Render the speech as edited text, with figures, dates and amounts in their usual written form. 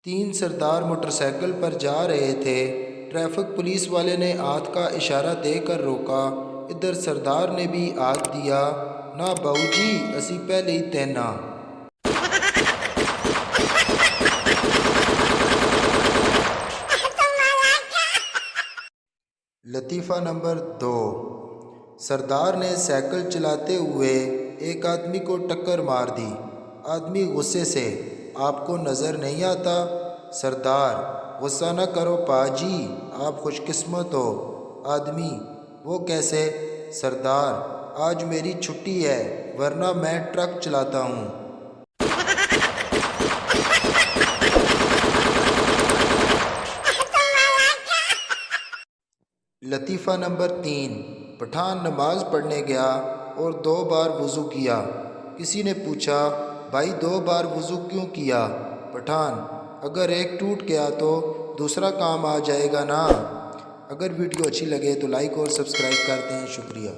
تین سردار motor cycle پر جا رہے تھے۔ ٹریفک پولیس والے نے ہاتھ کا اشارہ دے کر روکا۔ ادھر سردار نے بھی ہاتھ دیا۔ نہ باؤ جی، اسی پہلے ہی تینا۔ لطیفہ نمبر 2۔ سردار نے سائیکل چلاتے ہوئے ایک آدمی کو ٹکر مار دی۔ آدمی غصے سے: آپ کو نظر نہیں آتا؟ سردار: غصہ نہ کرو پا جی، آپ خوش قسمت ہو۔ آدمی: وہ کیسے؟ سردار: آج میری چھٹی ہے، ورنہ میں ٹرک چلاتا ہوں۔ لطیفہ نمبر 3۔ پٹھان نماز پڑھنے گیا اور 2 بار وضو کیا۔ کسی نے پوچھا: بھائی 2 بار وضو کیوں کیا؟ پٹھان: اگر ایک ٹوٹ گیا تو دوسرا کام آ جائے گا نا۔ اگر ویڈیو اچھی لگے تو لائک اور سبسکرائب کر دیں۔ شکریہ۔